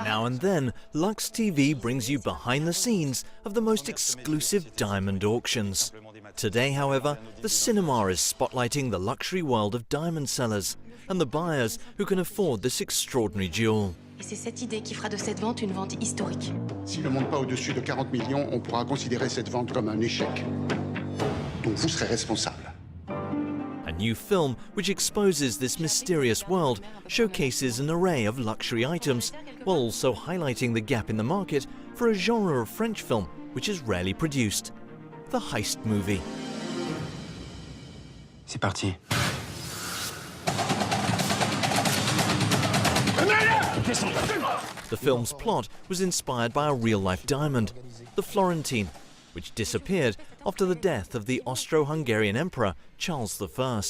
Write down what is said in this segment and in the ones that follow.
Now and then, Lux TV brings you behind the scenes of the most exclusive diamond auctions. Today, however, the cinema is spotlighting the luxury world of diamond sellers and the buyers who can afford this extraordinary jewel. Et c'est cette idée qui fera de cette vente une vente historique. S'il ne monte pas au-dessus de 40 millions, on pourra considérer cette vente comme un échec. Donc vous serez responsable. A new film which exposes this mysterious world showcases an array of luxury items while also highlighting the gap in the market for a genre of French film which is rarely produced, the heist movie. C'est parti. The film's plot was inspired by a real-life diamond, the Florentine, which disappeared after the death of the Austro-Hungarian Emperor Charles I.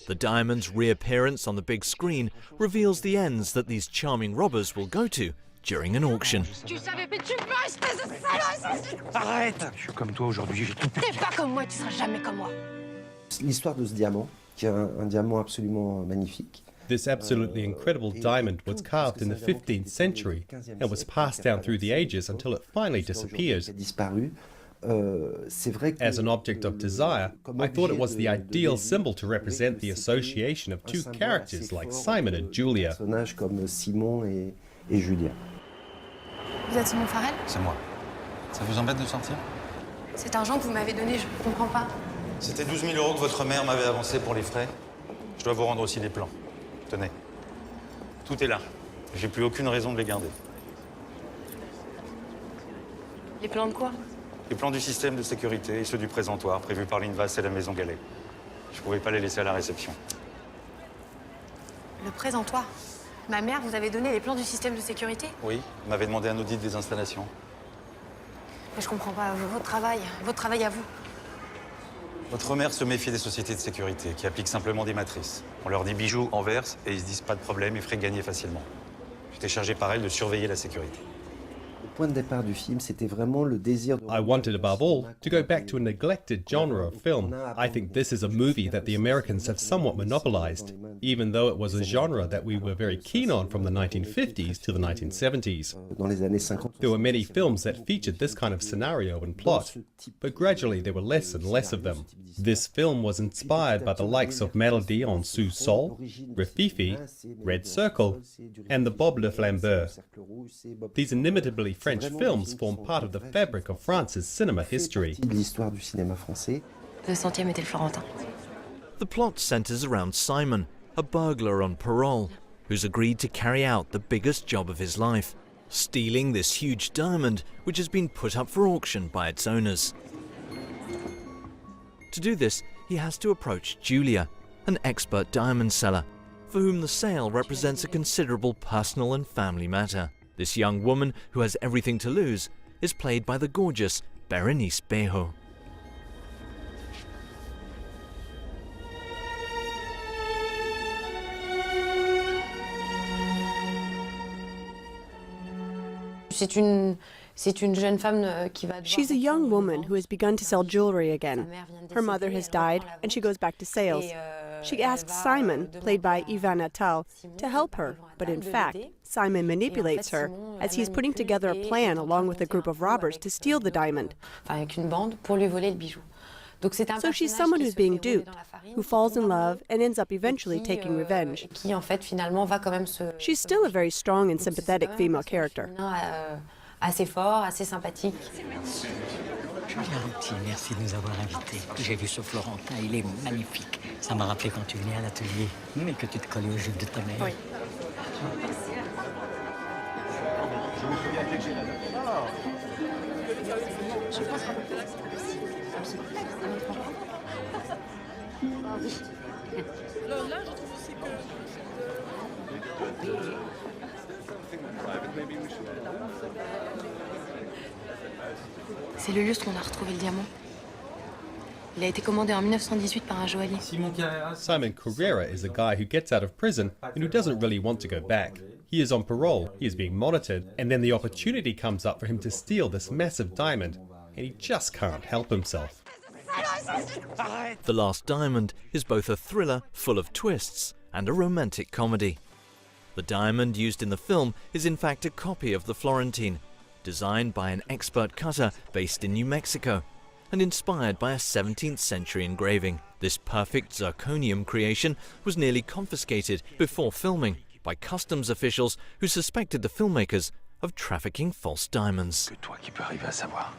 The diamond's reappearance on the big screen reveals the ends that these charming robbers will go to during an auction. Tu savais, mais tu peux, espèce de salaud! Arrête! Je suis comme toi aujourd'hui, j'ai tout pu. T'es pas comme moi, tu seras jamais comme moi. L'histoire de ce diamant, qui est un diamant absolument magnifique. This absolutely incredible diamond was carved in the 15th century and was passed down through the ages until it finally disappeared. As an object of desire, I thought it was the ideal symbol to represent the association of two characters like Simon and Julia. Comme Simon et Julia. Vous êtes Simon Farrell? C'est moi. Ça vous embête de sortir? Cet argent que vous m'avez donné, je comprends pas. C'était 12 000 € que votre mère m'avait avancé pour les frais. Je dois vous rendre aussi les plans. Tenez. Tout est là. J'ai plus aucune raison de les garder. Les plans de quoi? Les plans du système de sécurité et ceux du présentoir prévus par l'Invas et la Maison Gallet. Je pouvais pas les laisser à la réception. Le présentoir? Ma mère vous avait donné les plans du système de sécurité? Oui, elle m'avait demandé un audit des installations. Mais je comprends pas, votre travail à vous. Votre mère se méfie des sociétés de sécurité qui appliquent simplement des matrices. On leur dit bijoux en verse et ils se disent pas de problème et feraient gagner facilement. J'étais chargé par elle de surveiller la sécurité. Le point de départ du film, c'était vraiment le désir de... I wanted above all to go back to a neglected genre of film. I think this is a movie that the Americans have somewhat monopolized, even though it was a genre that we were very keen on from the 1950s to the 1970s. Dans les années 50. There were many films that featured this kind of scenario and plot, but gradually there were less and less of them. This film was inspired by the likes of Melody en Sous-Sol, Rififi, Red Circle, and the Bob Le Flambeur. These inimitably French films form part of the fabric of France's cinema history. L'histoire du cinéma français. Le 100e était le Florentin. The plot centers around Simon, a burglar on parole, who's agreed to carry out the biggest job of his life, stealing this huge diamond which has been put up for auction by its owners. To do this, he has to approach Julia, an expert diamond seller, for whom the sale represents a considerable personal and family matter. This young woman, who has everything to lose, is played by the gorgeous Berenice Bejo. She's a young woman who has begun to sell jewelry again. Her mother has died, and she goes back to sales. She asks Simon, played by Ivan Attal, to help her, but in fact, Simon manipulates her as he's putting together a plan along with a group of robbers to steal the diamond. So she's someone who's being duped, who falls in love and ends up eventually taking revenge. She's still a very strong and sympathetic female character. Assez fort, assez sympathique. Julia, un petit merci de nous avoir invités. J'ai vu ce Florentin, il est magnifique. Ça m'a rappelé quand tu venais à l'atelier, mais que tu te collais aux jupe de ta mère. Oui. Je pense qu'on peut faire là, je trouve aussi que... C'est le lustre où on a retrouvé le diamant. Il a été commandé en 1918 par un joaillier. Simon Carrera is a guy who gets out of prison and who doesn't really want to go back. He is on parole, he is being monitored, and then the opportunity comes up for him to steal this massive diamond, and he just can't help himself. The Last Diamond is both a thriller full of twists and a romantic comedy. The diamond used in the film is in fact a copy of the Florentine, designed by an expert cutter based in New Mexico and inspired by a 17th century engraving. This perfect zirconium creation was nearly confiscated before filming by customs officials who suspected the filmmakers of trafficking false diamonds. Que toi qui peux arriver à savoir.